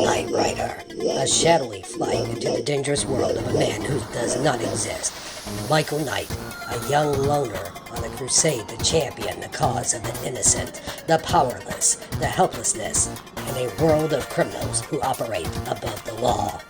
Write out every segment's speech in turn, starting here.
Night Rider, a shadowy flight into the dangerous world of a man who does not exist. Michael Knight, a young loner on a crusade to champion the cause of the innocent, the powerless, the helplessness, in a world of criminals who operate above the law.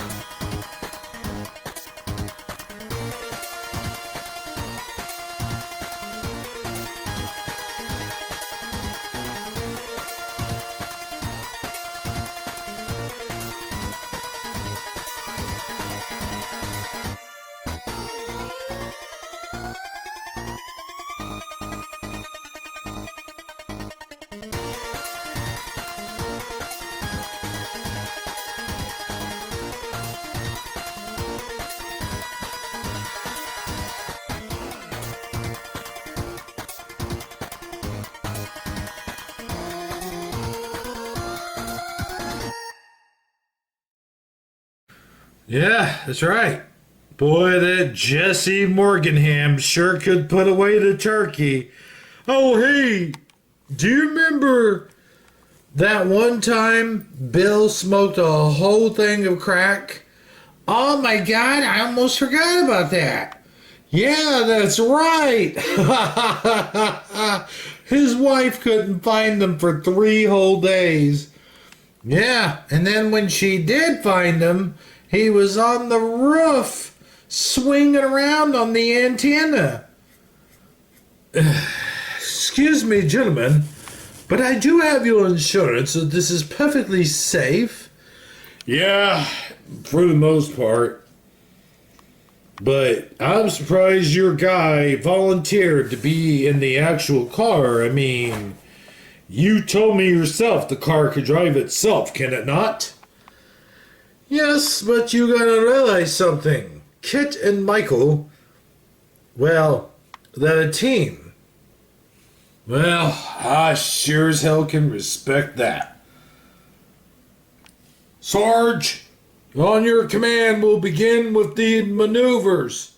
Yeah, that's right. Boy, that Jesse Morganham sure could put away the turkey. Oh, hey, do you remember that one time Bill smoked a whole thing of crack? Oh my God, I almost forgot about that. Yeah, that's right. His wife couldn't find them for 3 whole days. Yeah, and then when she did find him, he was on the roof, swinging around on the antenna. Excuse me, gentlemen, but I do have your insurance, so this is perfectly safe. Yeah, for the most part. But I'm surprised your guy volunteered to be in the actual car. I mean, you told me yourself the car could drive itself, can it not? Yes, but you gotta realize something. Kit and Michael, well, they're a team. Well, I sure as hell can respect that. Sarge, on your command, we'll begin with the maneuvers.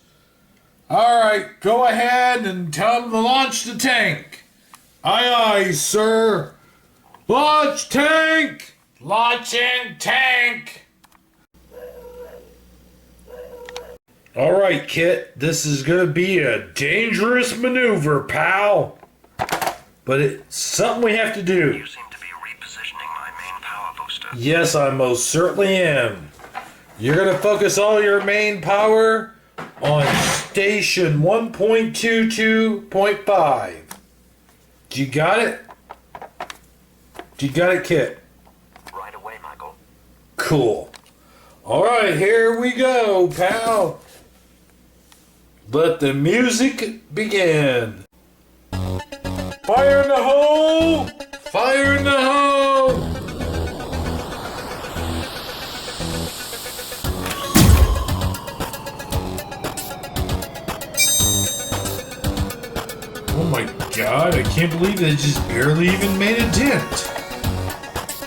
All right, go ahead and tell them to launch the tank. Aye, aye, sir. Launch tank! Launching tank! All right, Kit, this is going to be a dangerous maneuver, pal. But it's something we have to do. You seem to be repositioning my main power booster. Yes, I most certainly am. You're going to focus all your main power on station 1.22.5. Do you got it? Do you got it, Kit? Right away, Michael. Cool. All right, here we go, pal. Let the music begin. Fire in the hole! Fire in the hole! Oh my God, I can't believe they just barely even made a dent.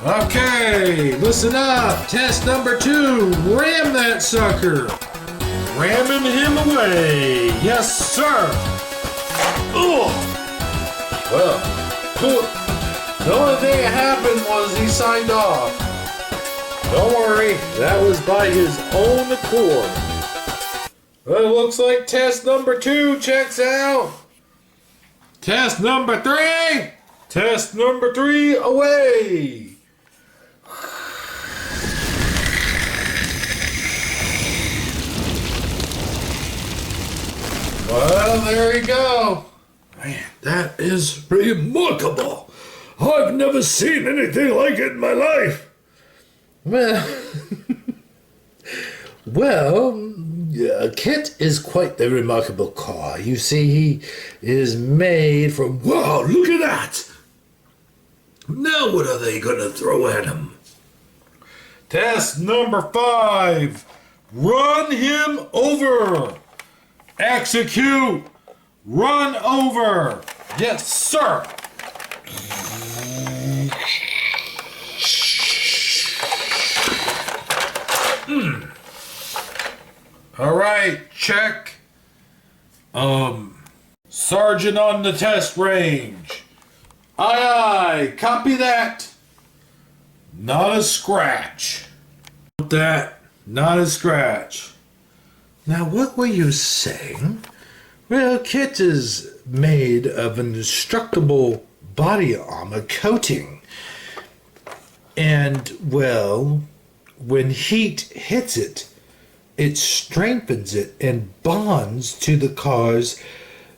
Okay, listen up. Test number 2. Ram that sucker. Ramming him away. Yes, sir. Ugh. Well, the only thing that happened was he signed off. Don't worry, that was by his own accord. Well, it looks like test number 2 checks out. Test number 3. Test number 3 away. Well, there you go. Man, that is remarkable. I've never seen anything like it in my life. Well, Kit is quite the remarkable car. You see, he is made from... Wow, look at that! Now what are they going to throw at him? Test number 5. Run him over. Execute. Run over. Yes, sir. All right, check. Sergeant on the test range. Aye, aye, copy that. Not a scratch. That, not a scratch. Now, what were you saying? Well, K.I.T.T is made of an indestructible body armor coating. And, well, when heat hits it, it strengthens it and bonds to the car's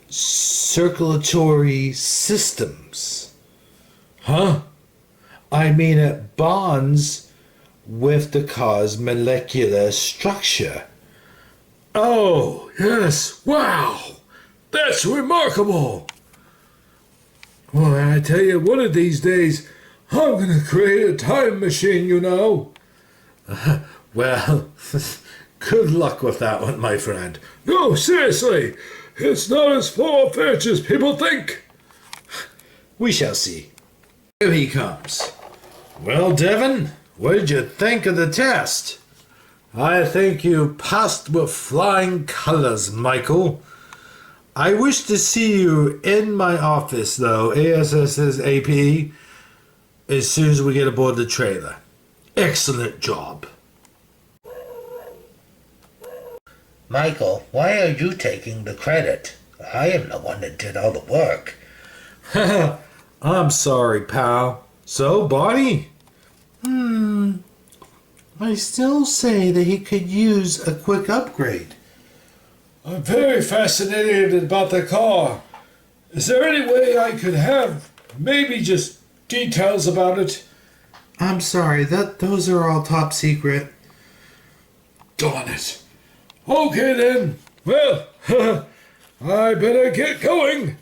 circulatory systems. Huh? I mean, it bonds with the car's molecular structure. Oh, yes. Wow. That's remarkable. Well, I tell you, one of these days, I'm going to create a time machine, you know. Well, good luck with that one, my friend. No, seriously. It's not as far-fetched as people think. We shall see. Here he comes. Well, Devon, what did you think of the test? I think you passed with flying colors, Michael. I wish to see you in my office, though, ASAP, as soon as we get aboard the trailer. Excellent job. Michael, why are you taking the credit? I am the one that did all the work. I'm sorry, pal. So, Bonnie? I still say that he could use a quick upgrade. I'm very fascinated about the car. Is there any way I could have maybe just details about it? I'm sorry, those are all top secret. Darn it. Okay then. Well, I better get going.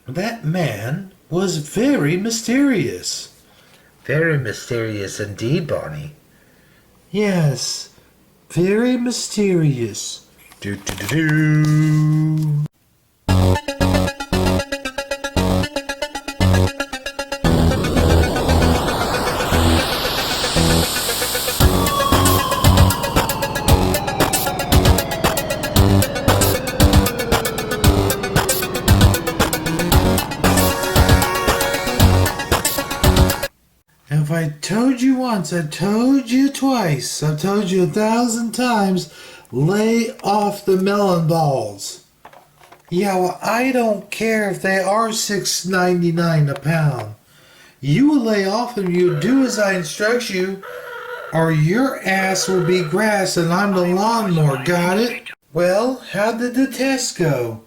That man was very mysterious. Very mysterious indeed, Bonnie. Yes, very mysterious. Do. If I told you once, I told you twice, I've told you 1,000 times, lay off the melon balls. Yeah, well, I don't care if they are $6.99 a pound. You lay off them, you do as I instruct you, or your ass will be grass and I'm the lawnmower, got it? Well, how did the test go?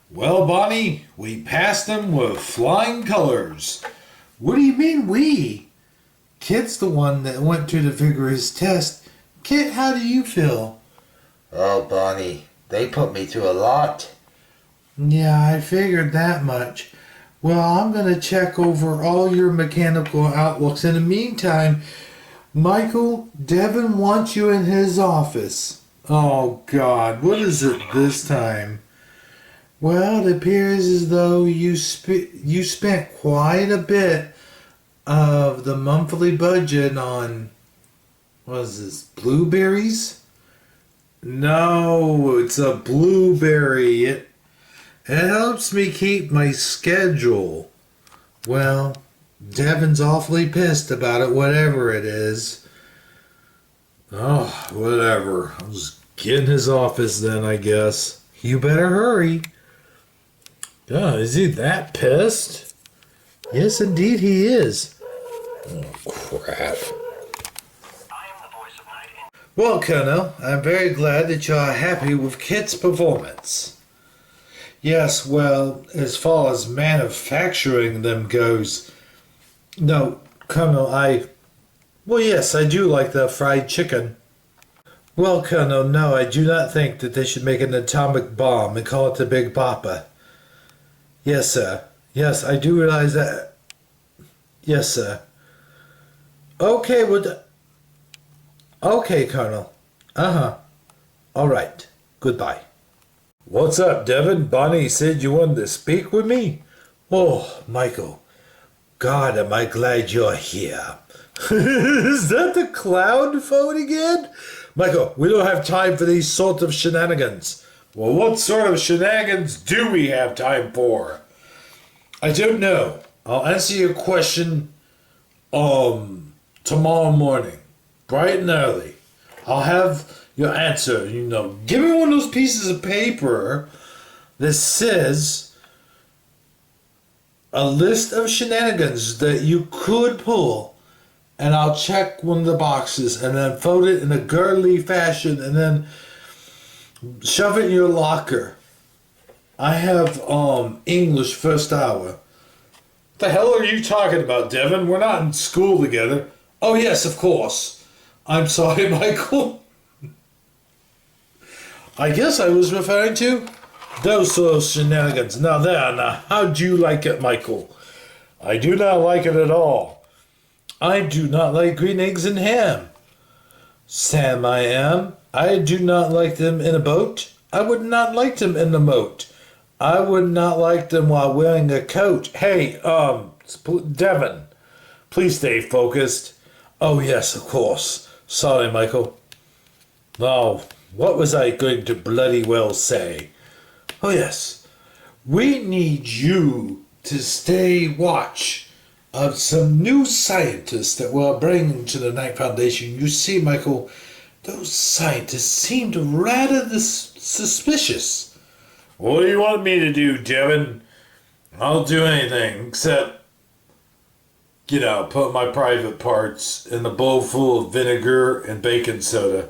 Well, Bonnie, we passed them with flying colors. What do you mean we? Kid's the one that went to the vigorous test. Kid, how do you feel? Oh, Bonnie, they put me through a lot. Yeah, I figured that much. Well, I'm going to check over all your mechanical outlooks. In the meantime, Michael, Devin wants you in his office. Oh, God, what is it this time? Well, it appears as though you spent quite a bit of the monthly budget on, what is this, blueberries? No, it's a blueberry. It helps me keep my schedule. Well, Devin's awfully pissed about it, whatever it is. Oh, whatever. I'll just get in his office then, I guess. You better hurry. God, is he that pissed? Yes, indeed he is. Oh, crap. I am the voice of night. Well, Colonel, I'm very glad that you are happy with Kit's performance. Yes, well, as far as manufacturing them goes... No, Colonel, well, yes, I do like the fried chicken. Well, Colonel, no, I do not think that they should make an atomic bomb and call it the Big Papa. Yes, sir. Yes, I do realize that. Yes, sir. Okay, okay, Colonel. All right. Goodbye. What's up, Devin? Bonnie said you wanted to speak with me? Oh, Michael. God, am I glad you're here. Is that the clown phone again? Michael, we don't have time for these sort of shenanigans. Well, what sort of shenanigans do we have time for? I don't know. I'll answer your question tomorrow morning, bright and early, I'll have your answer. Give me one of those pieces of paper that says a list of shenanigans that you could pull, and I'll check one of the boxes and then fold it in a girly fashion and then shove it in your locker. I have English first hour. What the hell are you talking about, Devin? We're not in school together. Oh yes, of course. I'm sorry, Michael. I guess I was referring to those sort of shenanigans. Now how'd you like it, Michael? I do not like it at all. I do not like green eggs and ham. Sam, I do not like them in a boat. I would not like them in the moat. I would not like them while wearing a coat. Hey, Devin, please stay focused. Oh yes, of course. Sorry, Michael. Now, what was I going to bloody well say? Oh yes, we need you to stay watch of some new scientists that we're bringing to the Knight Foundation. You see, Michael, those scientists seemed rather suspicious. What do you want me to do, Devin? I'll do anything except, put my private parts in a bowl full of vinegar and baking soda.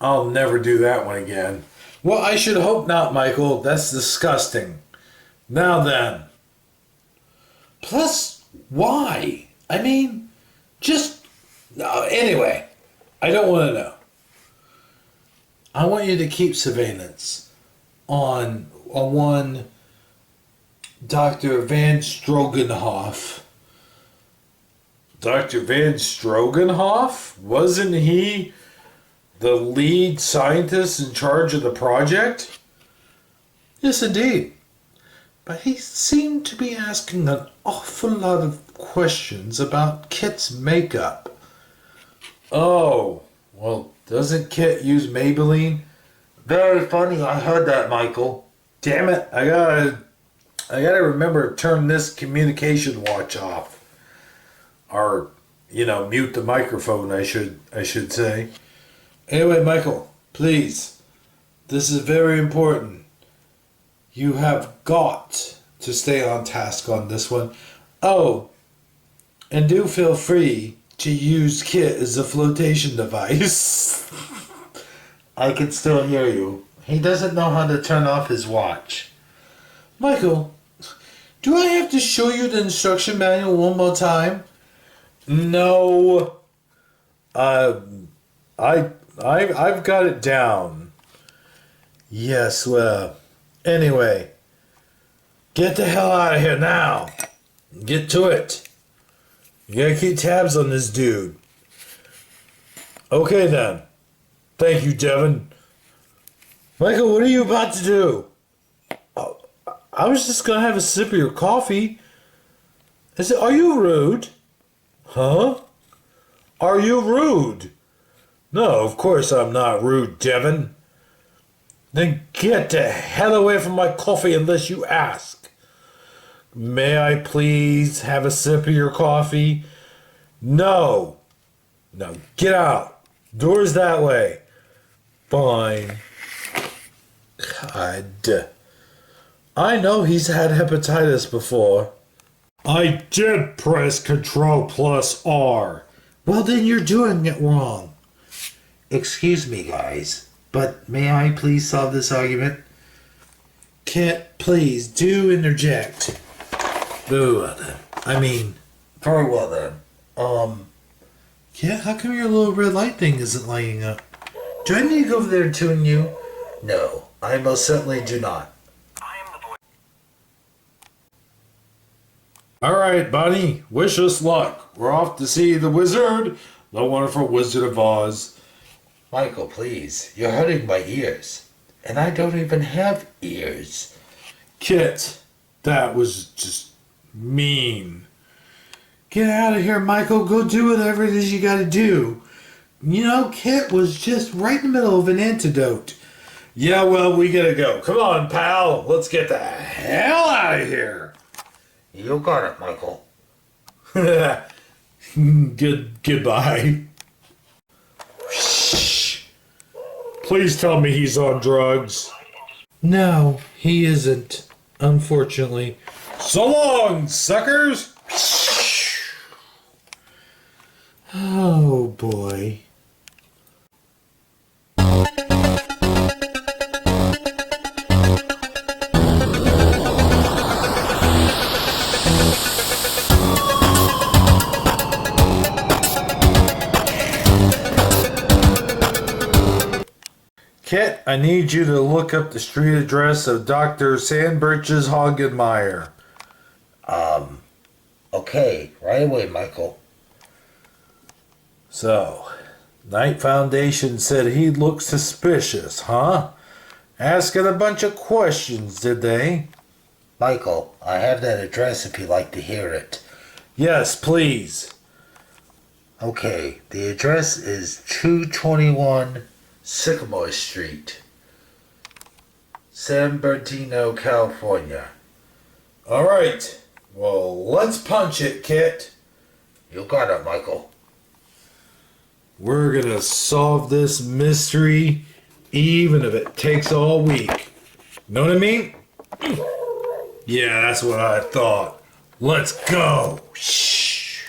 I'll never do that one again. Well, I should hope not, Michael. That's disgusting. Now then. Plus, why? I mean, anyway, I don't want to know. I want you to keep surveillance on one Dr. Van Stroganhoff. Dr. Van Stroganhoff? Wasn't he the lead scientist in charge of the project? Yes, indeed. But he seemed to be asking an awful lot of questions about Kit's makeup. Oh, well, doesn't Kit use Maybelline? Very funny, I heard that, Michael. Damn it, I gotta remember to turn this communication watch off. Or, mute the microphone, I should say. Anyway, Michael, please, this is very important. You have got to stay on task on this one. Oh, and do feel free to use Kit as a flotation device. I can still hear you. He doesn't know how to turn off his watch. Michael, do I have to show you the instruction manual one more time? No. I've got it down. Yes, well, anyway, get the hell out of here now. Get to it. You gotta keep tabs on this dude. Okay then. Thank you, Devin. Michael, what are you about to do? Oh, I was just gonna have a sip of your coffee. Are you rude? Huh? Are you rude? No, of course I'm not rude, Devin. Then get the hell away from my coffee unless you ask. May I please have a sip of your coffee? No. No, get out. Door's that way. Fine. God. I know he's had hepatitis before. I did press Control+R. Well, then you're doing it wrong. Excuse me, guys, but may I please solve this argument? Kit, please, do interject. Very well then. Very well then. Yeah, how come your little red light thing isn't lighting up? Do I need to go over there and tune you? No, I most certainly do not. I am the voice. Alright, Bonnie, wish us luck. We're off to see the wizard, the wonderful Wizard of Oz. Michael, please, you're hurting my ears. And I don't even have ears. Kit, that was just mean. Get out of here, Michael. Go do whatever it is you gotta do. Kit was just right in the middle of an antidote. Yeah, well, we gotta go. Come on, pal. Let's get the hell out of here. You got it, Michael. Goodbye. Please tell me he's on drugs. No, he isn't, unfortunately. So long, suckers! Oh boy. Kit, I need you to look up the street address of Dr. Sandbridge's Hagenmeyer. Okay, right away, Michael. So, Knight Foundation said he looked suspicious, huh? Asking a bunch of questions, did they? Michael, I have that address if you'd like to hear it. Yes, please. Okay, the address is 221 Sycamore Street, San Bernardino, California. All right. Well, let's punch it, Kit. You got it, Michael. We're gonna solve this mystery, even if it takes all week. Know what I mean? Yeah, that's what I thought. Let's go. Shh.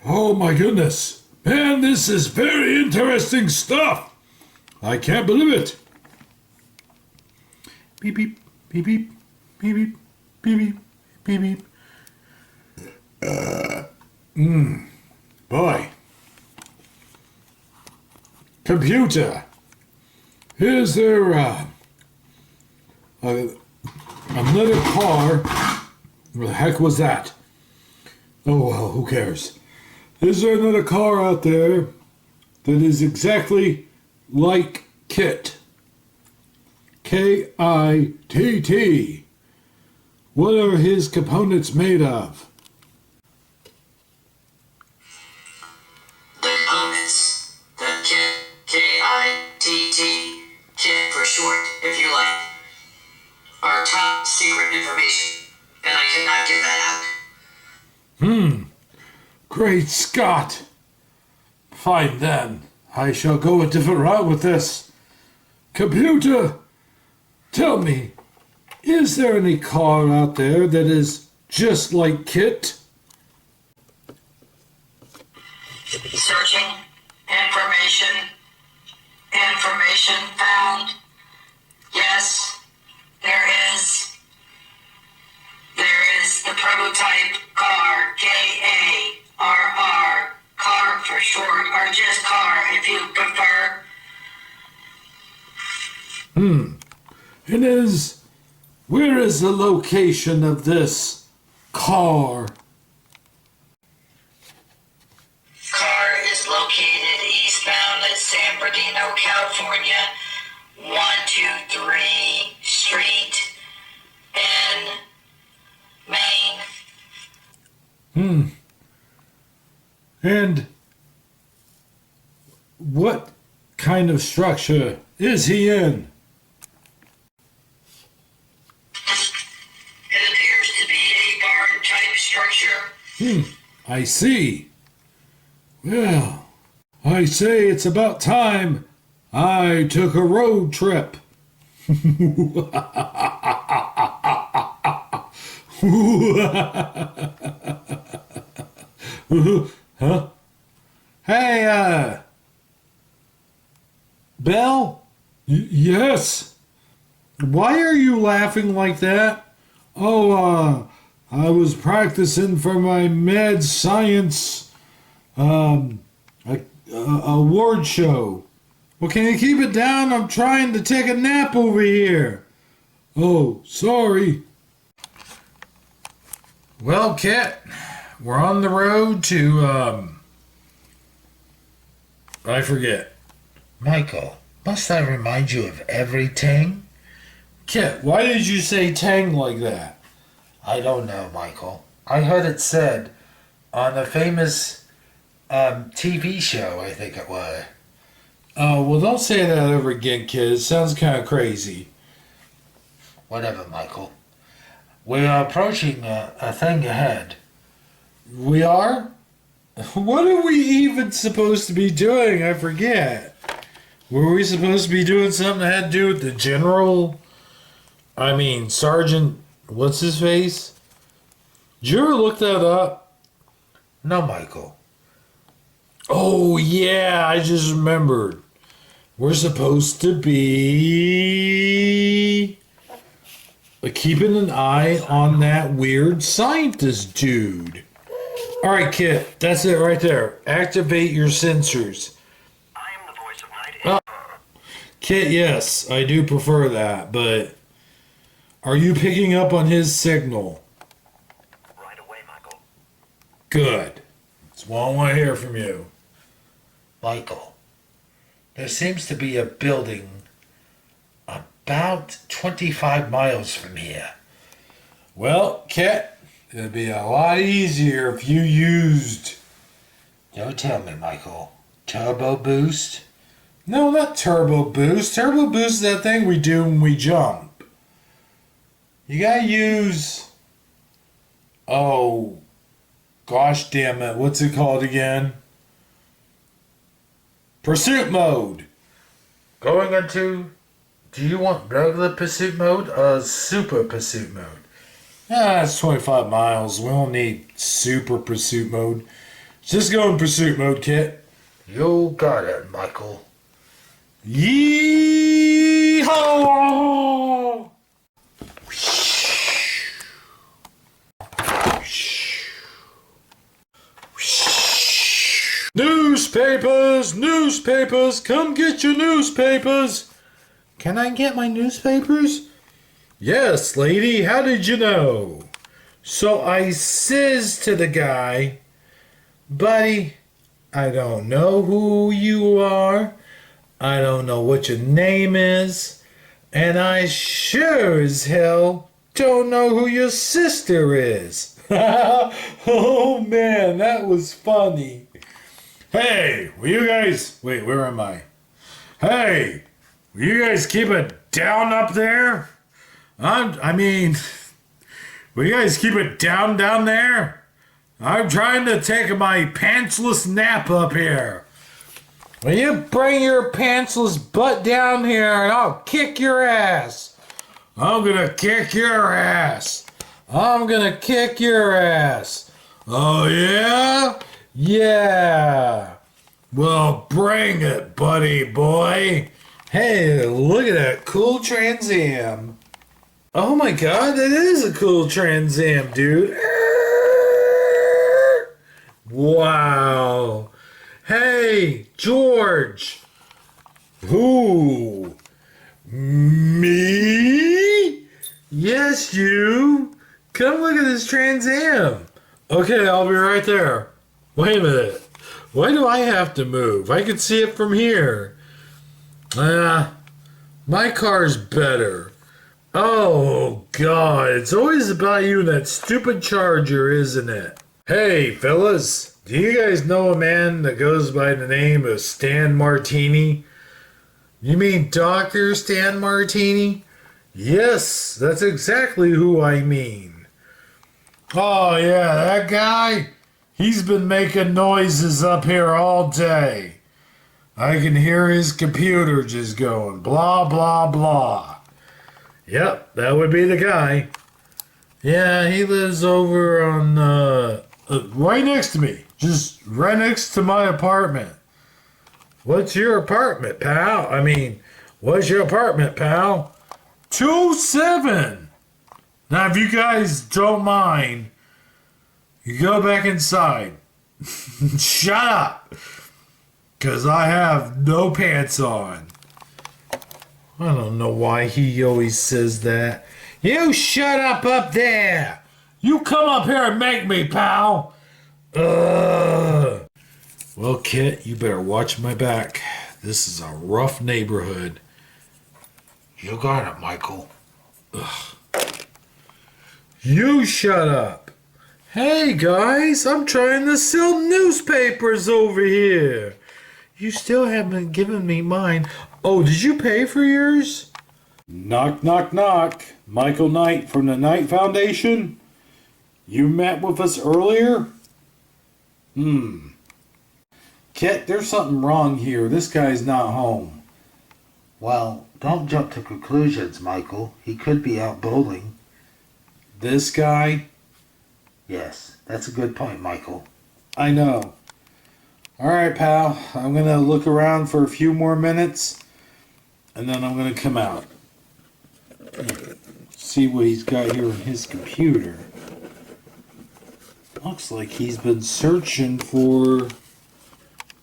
Oh my goodness. Man, this is very interesting stuff. I can't believe it. Beep beep, beep beep, beep beep, beep beep, beep beep. Boy. Computer. Is there another car? What the heck was that? Oh well, who cares? Is there another car out there that is exactly like Kit? K.I.T.T. What are his components made of? Components. The K.I.T.T. Kit for short, if you like. Our top secret information. And I cannot give that out. Great Scott! Fine then, I shall go a different route with this. Computer, tell me, is there any car out there that is just like Kit? Searching. Information. Information found. Yes, there is. There is the prototype car, K.A.R.R. Car for short, or just car if you prefer. Where is the location of this car? Car is located eastbound at San Bernardino, California, 123 Street in Maine. And what kind of structure is he in? It appears to be a barn-type structure. I see. Well, I say it's about time I took a road trip. Huh? Hey, Belle? Yes? Why are you laughing like that? Oh, I was practicing for my mad science award show. Well, can you keep it down? I'm trying to take a nap over here. Oh, sorry. Well, Kit, we're on the road to, I forget. Michael, must I remind you of everything? Kit, why did you say tang like that? I don't know, Michael. I heard it said on a famous TV show, I think it was. Oh, well, don't say that over again, kid. It sounds kind of crazy. Whatever, Michael. We are approaching a thing ahead. We are? What are we even supposed to be doing? I forget. Were we supposed to be doing something that had to do with the general? I mean, Sergeant, what's his face? Did you ever look that up? No, Michael. Oh, yeah, I just remembered. We're supposed to be keeping an eye on that weird scientist dude. All right, Kit, that's it right there. Activate your sensors. I am the voice of night. Kit, yes, I do prefer that, but are you picking up on his signal? Right away, Michael. Good. That's what I want to hear from you. Michael, there seems to be a building about 25 miles from here. Well, Kit, it'd be a lot easier if you used... Don't tell me, Michael. Turbo boost? No, not turbo boost. Turbo boost is that thing we do when we jump. You gotta use... Oh, gosh damn it. What's it called again? Pursuit mode. Going into... Do you want regular pursuit mode or super pursuit mode? It's 25 miles. We don't need super pursuit mode. Just go in pursuit mode, Kit. You got it, Michael. Yee-haw! Newspapers! Newspapers! Come get your newspapers! Can I get my newspapers? Yes, lady. How did you know? So I says to the guy, buddy, I don't know who you are. I don't know what your name is. And I sure as hell don't know who your sister is. Oh man, that was funny. Hey, will you guys... Wait, where am I? Hey, will you guys keep it down up there? I mean, will you guys keep it down there? I'm trying to take my pantsless nap up here. Will you bring your pantsless butt down here and I'll kick your ass? I'm gonna kick your ass. I'm gonna kick your ass. Oh yeah? Yeah. Well, bring it, buddy boy. Hey, look at that cool Trans Am. Oh my god, that is a cool Trans Am, dude. Wow. Hey, George. Who? Me? Yes, you. Come look at this Trans Am. Okay, I'll be right there. Wait a minute. Why do I have to move? I can see it from here. My car's better. Oh, God. It's always about you and that stupid Charger, isn't it? Hey, fellas. Do you guys know a man that goes by the name of Stan Martini? You mean Dr. Stan Martini? Yes, that's exactly who I mean. Oh, yeah, that guy? He's been making noises up here all day. I can hear his computer just going blah, blah, blah. Yep, that would be the guy. Yeah, he lives over on, right next to me. Just right next to my apartment. What's your apartment, pal? I mean, what's your apartment, pal? 207. Now, if you guys don't mind, you go back inside. Shut up. Because I have no pants on. I don't know why he always says that. You shut up there. You come up here and make me, pal. Ugh. Well, Kit, you better watch my back. This is a rough neighborhood. You got it, Michael. Ugh. You shut up. Hey, guys, I'm trying to sell newspapers over here. You still haven't given me mine. Oh, did you pay for yours? Knock, knock, knock. Michael Knight from the Knight Foundation. You met with us earlier? Kit, there's something wrong here. This guy's not home. Well, don't jump to conclusions, Michael. He could be out bowling. This guy? Yes, that's a good point, Michael. I know. Alright, pal. I'm gonna look around for a few more minutes, and then I'm gonna come out. See what he's got here on his computer. Looks like he's been searching for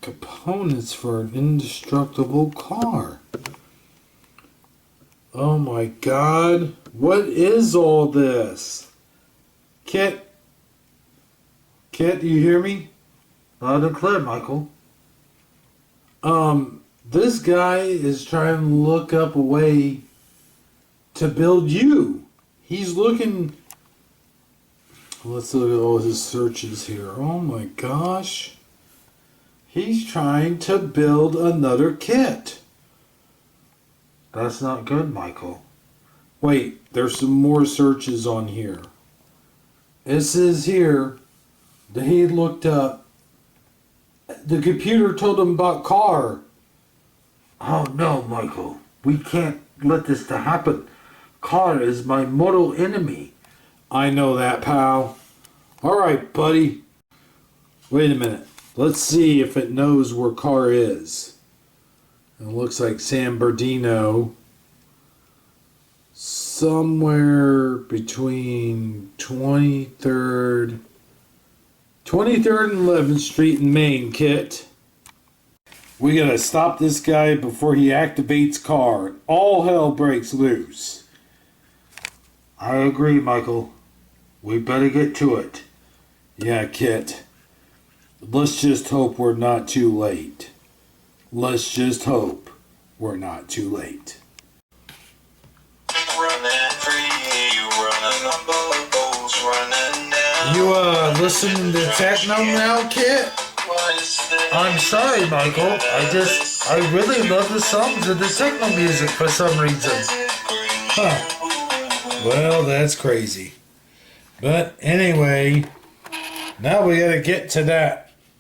components for an indestructible car. Oh my god. What is all this? Kit? Kit, do you hear me? Loud and clear, Michael. This guy is trying to look up a way to build you. He's looking. Let's look at all his searches here. Oh my gosh. He's trying to build another kit. That's not good, Michael. Wait, there's some more searches on here. It says here that he looked up. The computer told him about K.A.R.R. Oh no, Michael. We can't let this to happen. K.A.R.R is my mortal enemy. I know that, pal. Alright, buddy. Wait a minute. Let's see if it knows where K.A.R.R is. It looks like San Bernardino. Somewhere between 23rd and 11th Street in Maine, Kit. We gotta stop this guy before he activates K.A.R.R. All hell breaks loose. I agree, Michael. We better get to it. Yeah, Kit. Let's just hope we're not too late. Let's just hope we're not too late. You listening to techno now, Kit? I'm sorry, Michael. I really love the songs of the techno music for some reason. Huh. Well, that's crazy. But anyway, now we gotta get to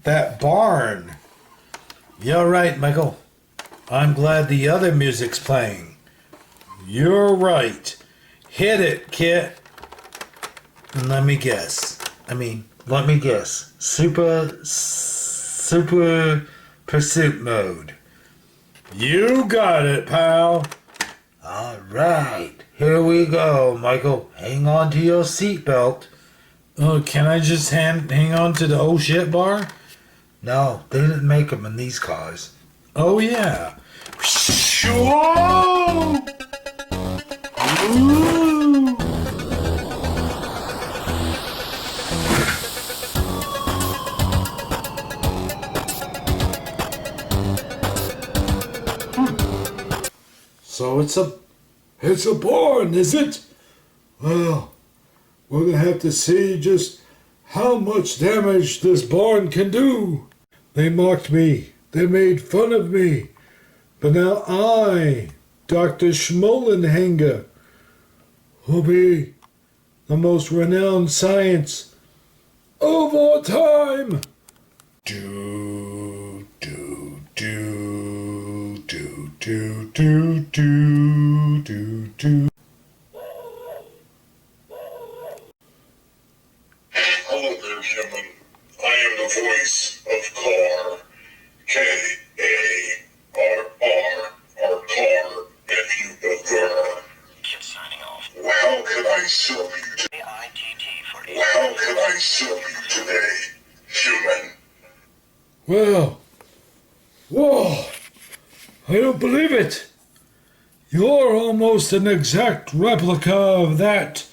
that barn. You're right, Michael. I'm glad the other music's playing. You're right. Hit it, Kit. And let me guess. Super pursuit mode. You got it, pal. Alright, here we go, Michael. Hang on to your seatbelt. Oh, can I just hang on to the oh shit bar? No, they didn't make them in these cars. Oh yeah. Whoa! Ooh. So it's a barn, is it? Well, we're gonna have to see just how much damage this barn can do. They mocked me. They made fun of me. But now I, Dr. Schmolenhanger, will be the most renowned science of all time. Do, do, do, do, do, do, do, do, do. Hello there, human. I am the voice of K.A.R.R. K.A.R.R. or K.A.R.R. if you prefer. Kit signing off. How can I serve you today? K.I.T.T for How can I serve you today, human? Well, whoa, I don't believe it. You're almost an exact replica of that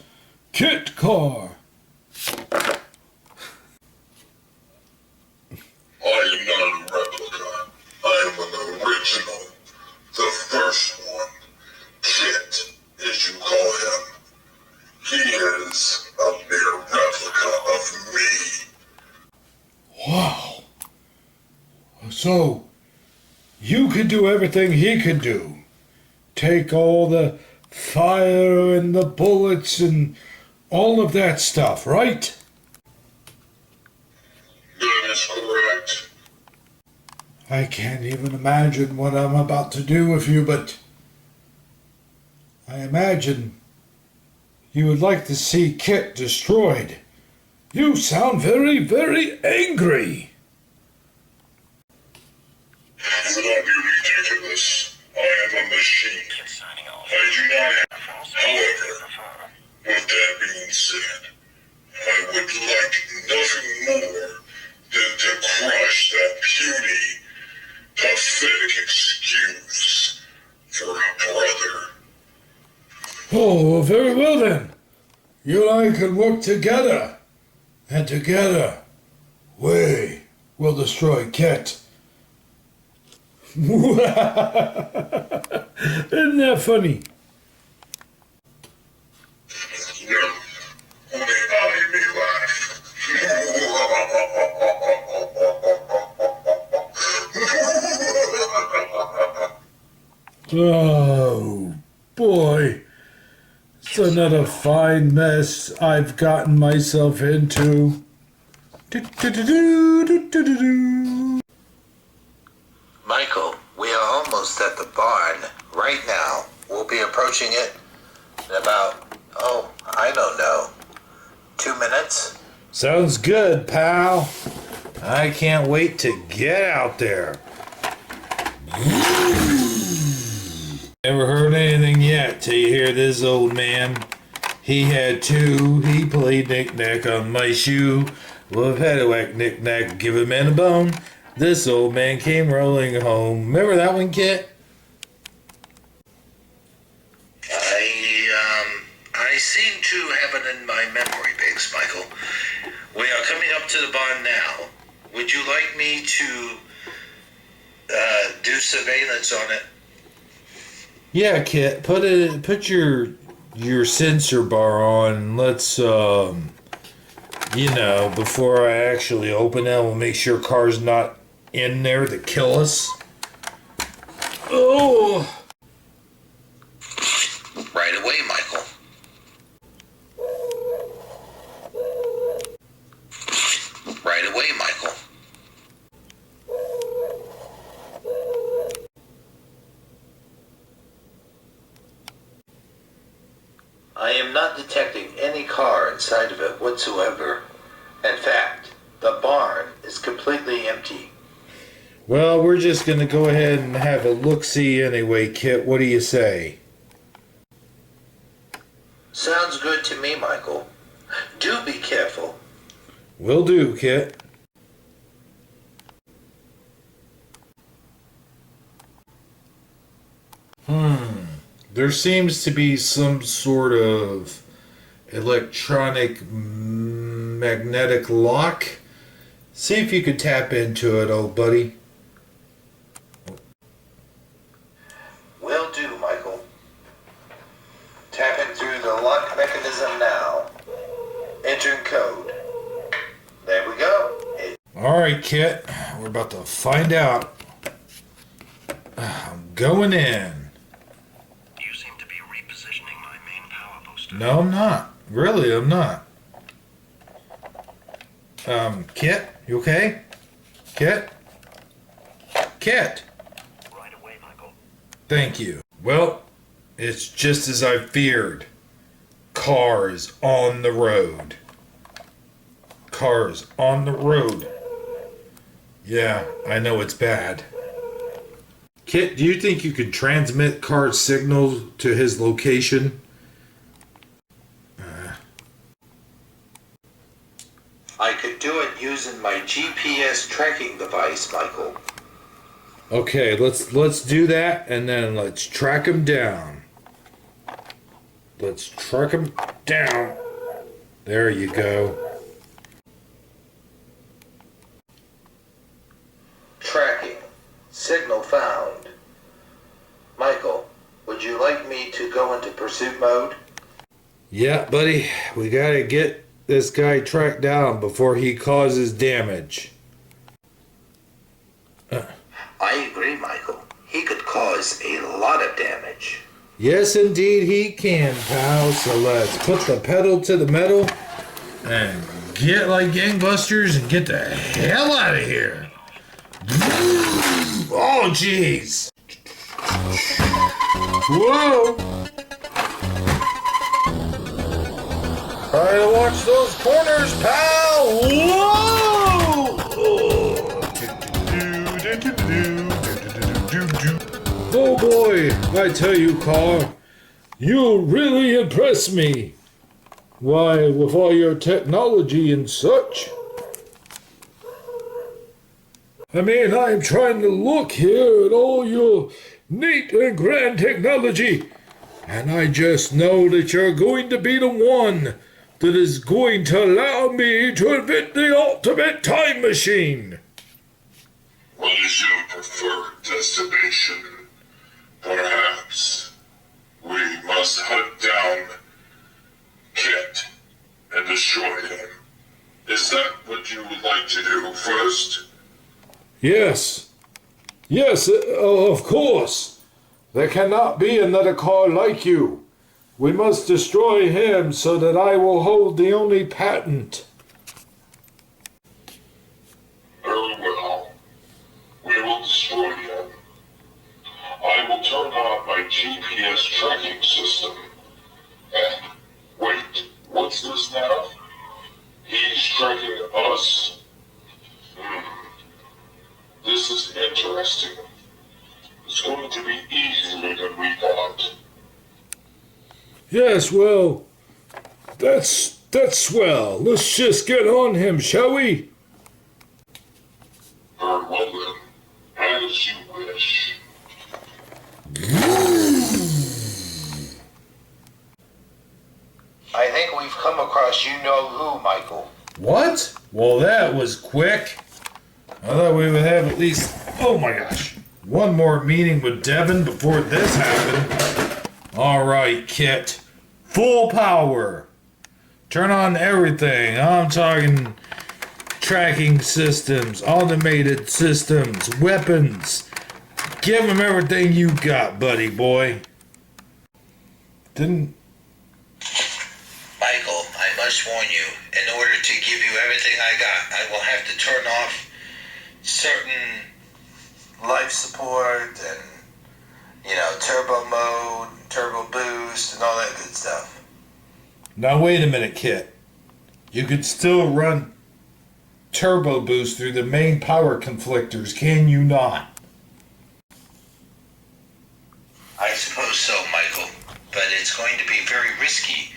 K.I.T.T. I am not a replica. I am an original. The first one. Kit, as you call him. He is a mere replica of me. Wow. So, you could do everything he could do. Take all the fire and the bullets and all of that stuff, right? That is correct. I can't even imagine what I'm about to do with you, but I imagine you would like to see Kit destroyed. You sound very, very angry. Would not be ridiculous. I am a machine. Kid's signing off. I do not have. However, with that being said, I would like nothing more than to crush that puny, pathetic excuse for a brother. Oh, very well then. You and I can work together. And together, we will destroy Kit. Isn't that funny? No, only I may laugh. Oh, boy. It's another fine mess I've gotten myself into. Do-do-do-do-do-do-do. Michael, we are almost at the barn right now. We'll be approaching it in about, I don't know, 2 minutes? Sounds good, pal. I can't wait to get out there. Never heard anything yet till you hear this old man. He had two. He played knick-knack on my shoe. Well, I've had a whack knick-knack, give a man a bone. This old man came rolling home. Remember that one, Kit? I seem to have it in my memory base, Michael. We are coming up to the barn now. Would you like me to do surveillance on it? Yeah, Kit. Put your sensor bar on. Let's before I actually open it, we'll make sure K.A.R.R's not in there to kill us. Oh! Right away, Michael. Right away, Michael. I am not detecting any car inside of it whatsoever. In fact, the barn is completely empty. Well, we're just gonna go ahead and have a look-see anyway, Kit. What do you say? Sounds good to me, Michael. Do be careful. Will do, Kit. There seems to be some sort of electronic magnetic lock. See if you can tap into it, old buddy. Will do, Michael. Tapping through the lock mechanism now. Entering code. There we go. All right, Kit. We're about to find out. I'm going in. You seem to be repositioning my main power booster. No, I'm not. Really, I'm not. Kit, you okay? Kit? Kit! Right away, Michael. Thank you. Well, it's just as I feared. K.A.R.R is on the road. K.A.R.R is on the road. Yeah, I know it's bad. Kit, do you think you could transmit K.A.R.R's signal to his location? I could do it using my GPS tracking device, Michael. Okay, let's do that, and then let's track him down. Let's track him down. There you go. Tracking. Signal found. Michael, would you like me to go into pursuit mode? Yeah, buddy, we gotta get this guy tracked down before he causes damage. I agree, Michael. He could cause a lot of damage. Yes, indeed he can, pal. So let's put the pedal to the metal and get like gangbusters and get the hell out of here. Oh, jeez. Whoa. Try to watch those corners, pal. Whoa. Oh boy, I tell you, K.A.R.R, you really impress me. Why, with all your technology and such. I mean, I'm trying to look here at all your neat and grand technology, and I just know that you're going to be the one that is going to allow me to invent the ultimate time machine. What is your preferred destination? Perhaps we must hunt down K.I.T.T and destroy him. Is that what you would like to do first? Yes. Yes, of course. There cannot be another K.A.R.R like you. We must destroy him so that I will hold the only patent. Very well. We will destroy him. I will turn on my GPS tracking system. And wait, what's this now? He's tracking us? This is interesting. It's going to be easier than we thought. Yes, well, that's swell. Let's just get on him, shall we? Very well then, as you wish. I think we've come across you-know-who, Michael. What? Well, that was quick. I thought we would have at least, oh my gosh, one more meeting with Devin before this happened. All right, Kit. Full power. Turn on everything. I'm talking tracking systems, automated systems, weapons. Give him everything you got, buddy boy. Michael, I must warn you, in order to give you everything I got, I will have to turn off certain life support and, turbo mode, turbo boost, and all that good stuff. Now wait a minute, Kit. You could still run turbo boost through the main power conflictors, can you not? I suppose so, Michael, but it's going to be very risky,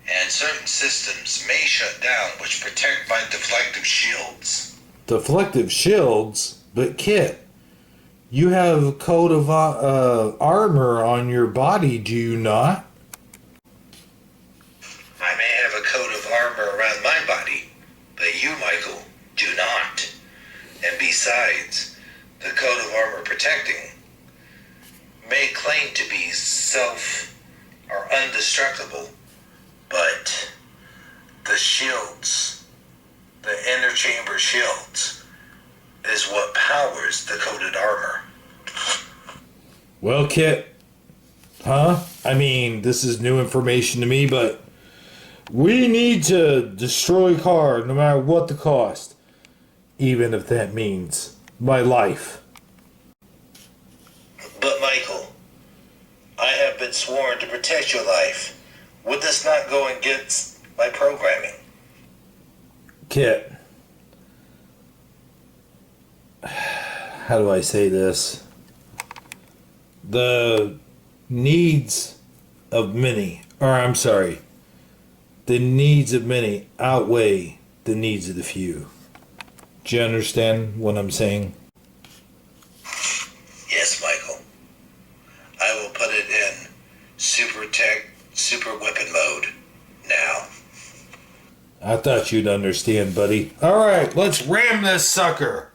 and certain systems may shut down which protect by deflective shields. Deflective shields? But Kit, you have a coat of armor on your body, do you not? I may have a coat of armor around my body, but you, Michael, do not. And besides, the coat of armor protecting may claim to be self or indestructible, but the shields, the inner chamber shields, is what powers the coated armor. Well, Kit, I mean, this is new information to me, but we need to destroy K.A.R.R no matter what the cost, even if that means my life. But Michael, I have been sworn to protect your life. Would this not go against my programming? Kit, how do I say this? The needs of many, the needs of many outweigh the needs of the few. Do you understand what I'm saying? Yes, Michael. I will put it in super tech, super weapon mode now. I thought you'd understand, buddy. All right, let's ram this sucker.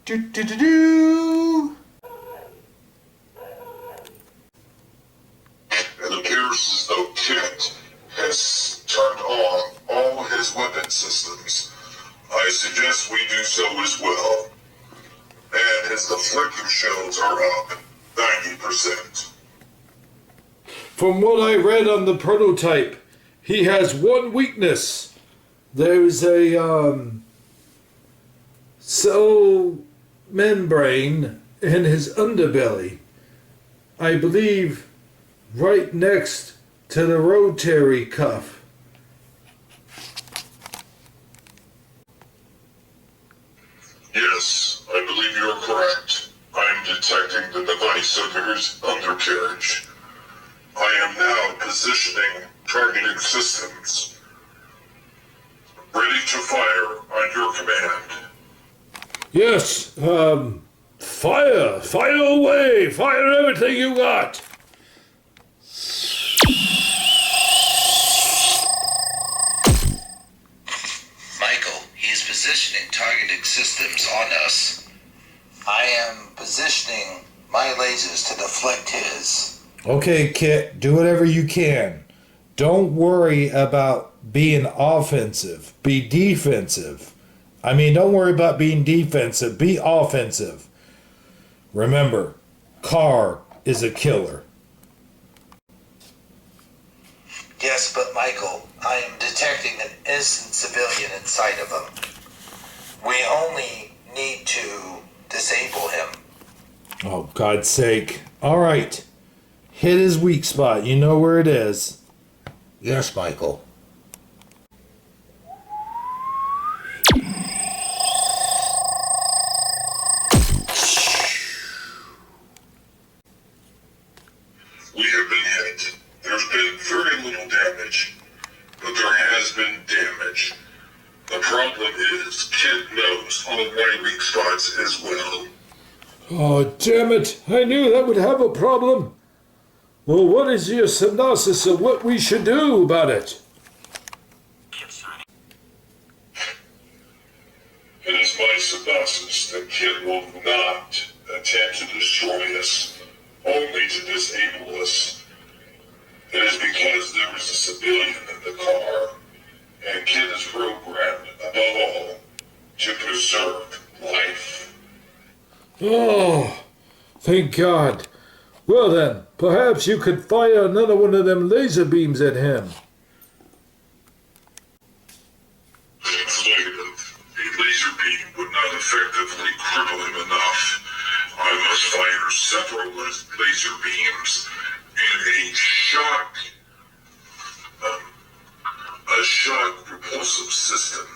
Do. It appears as though K.I.T.T has turned on all his weapon systems. I suggest we do so as well. And his deflective shields are up 90%. From what I read on the prototype, he has one weakness. there's a cell membrane in his underbelly. I believe right next to the rotary cuff. Yes, I believe you are correct. I am detecting the device under his undercarriage. I am now positioning targeting systems. Ready to fire on your command. Yes, fire away, fire everything you got. Michael, he is positioning targeting systems on us. I am positioning my lasers to deflect his. Okay, Kit, do whatever you can. Don't worry about being offensive. Be defensive. I mean, don't worry about being defensive. Be offensive. Remember, K.A.R.R is a killer. Yes, but Michael, I am detecting an innocent civilian inside of him. We only need to disable him. Oh, God's sake. All right. Hit his weak spot. You know where it is. Yes, Michael. We have been hit. There's been very little damage, but there has been damage. The problem is, Kid knows all my weak spots as well. Oh, damn it. I knew that would have a problem. Well, what is your synopsis of what we should do about it? It is my synopsis that Kid will not attempt to destroy us, only to disable us. It is because there is a civilian in the car, and Kid is programmed, above all, to preserve life. Oh, thank God. Well then, perhaps you could fire another one of them laser beams at him. Negative. A laser beam would not effectively cripple him enough. I must fire several laser beams and a shock propulsive system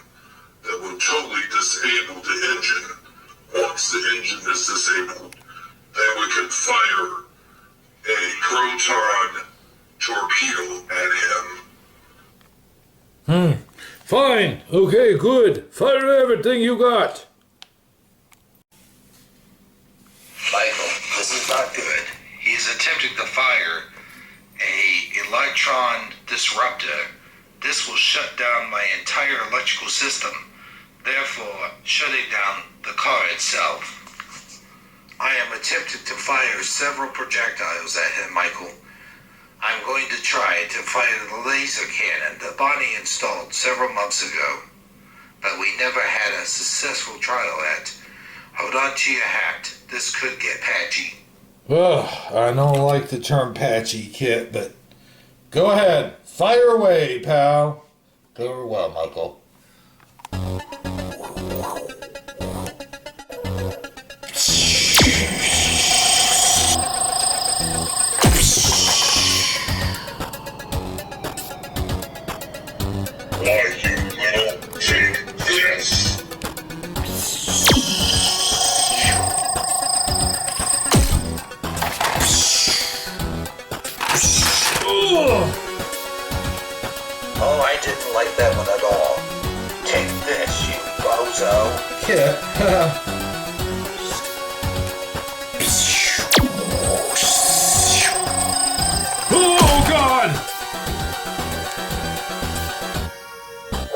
that will totally disable the engine. Once the engine is disabled, then we can fire a proton torpedo at him. Fine. Okay, good. Fire everything you got. Michael, this is not good. He is attempting to fire a electron disruptor. This will shut down my entire electrical system, therefore shutting down the car itself. I am attempting to fire several projectiles at him, Michael. I'm going to try to fire the laser cannon that Bonnie installed several months ago, but we never had a successful trial at. Hold on to your hat. This could get patchy. Ugh, I don't like the term patchy, Kit, but go ahead. Fire away, pal. Very well, Michael. Why, you little take this. Oh, I didn't like that one at all. Take this, you bozo. Kit, oh, God!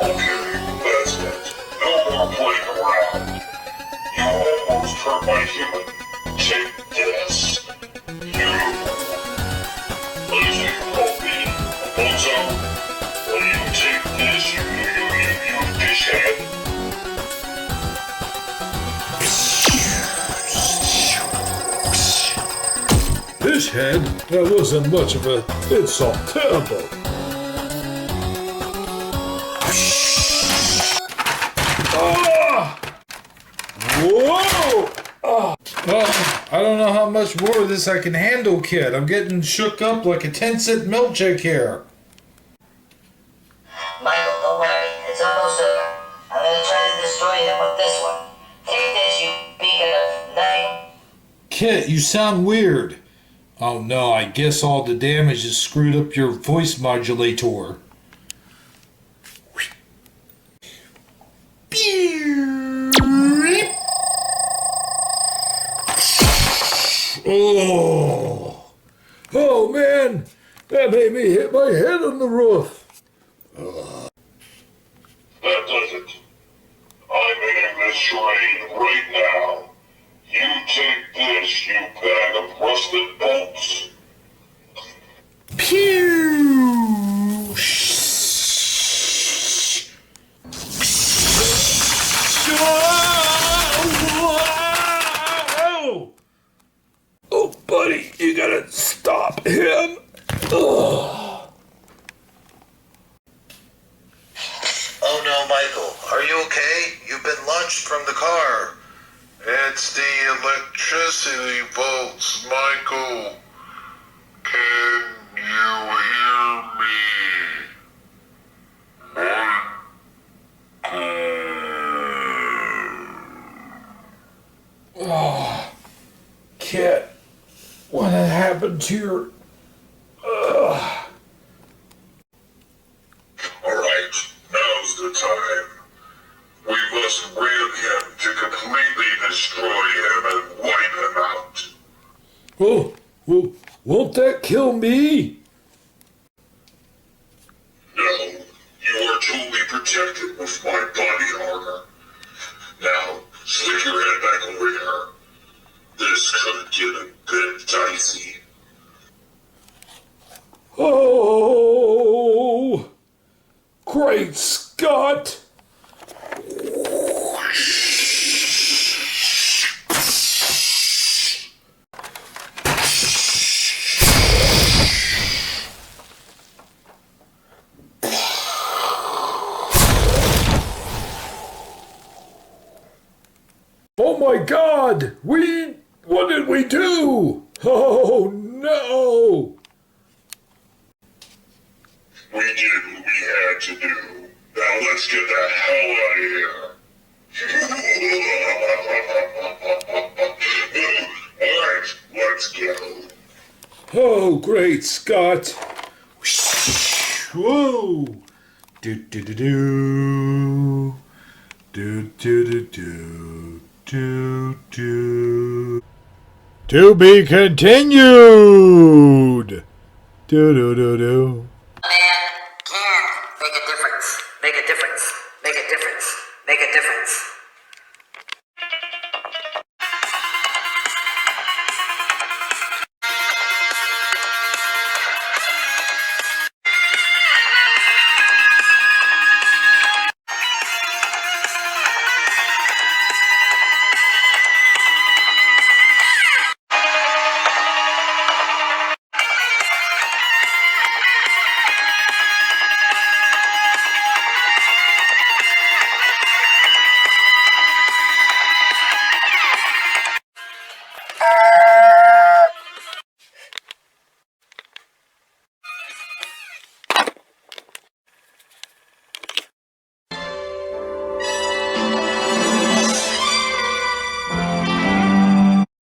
Okay, that's it. No more playing around. You almost hurt my human. Take this. You. What is it you call me? A bozo? Well, you take this, you dishhead. Fish head? That wasn't much of a insult. Terrible. Whoa! Oh. Well, I don't know how much more of this I can handle, kid. I'm getting shook up like a 10-cent milkshake here. Michael, don't worry. It's almost over. I'm gonna try to destroy him with this one. Take this, you beacon of nothing. Kit, you sound weird. Oh no, I guess all the damage has screwed up your voice modulator. Oh, oh man, that made me hit my head on the roof. That does it. I'm ending this charade right now. You take this, you bag of rusted bolts. Pew! Oh, oh, buddy, you gotta stop him. Ugh. Oh no, Michael, are you okay? You've been launched from the car. It's the electricity bolts, Michael. Can you hear me? Oh, Kit, what happened to your... Ugh. Alright, now's the time. We must ram him to completely destroy him and wipe him out. Oh, well, won't that kill me? No, you are totally protected with my body armor. Now, stick your head back over here. This could get a bit dicey. Oh, great Scott! Oh my God! What did we do? Oh no! We did what we had to do. Now let's get the hell out of here. Alright, let's go. Oh, great Scott! Whoa! Do do do do. Do do do do. Do do. To be continued. Do do do do. Man can make a difference. Make a difference. Make a difference. Make a difference.